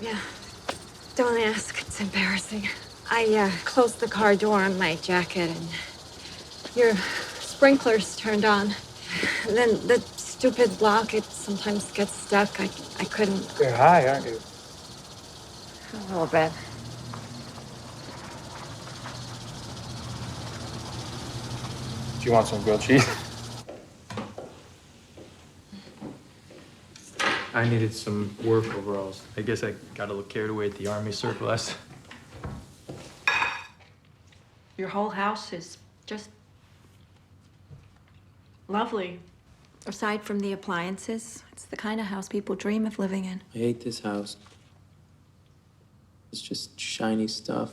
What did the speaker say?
Yeah. Don't ask. It's embarrassing. I closed the car door on my jacket and your sprinklers turned on. And then the stupid lock, it sometimes gets stuck. I couldn't. You're high, aren't you? A little bit. Do you want some grilled cheese? I needed some work overalls. I guess I got a little carried away at the army surplus. Your whole house is just lovely. Aside from the appliances, it's the kind of house people dream of living in. I hate this house. It's just shiny stuff.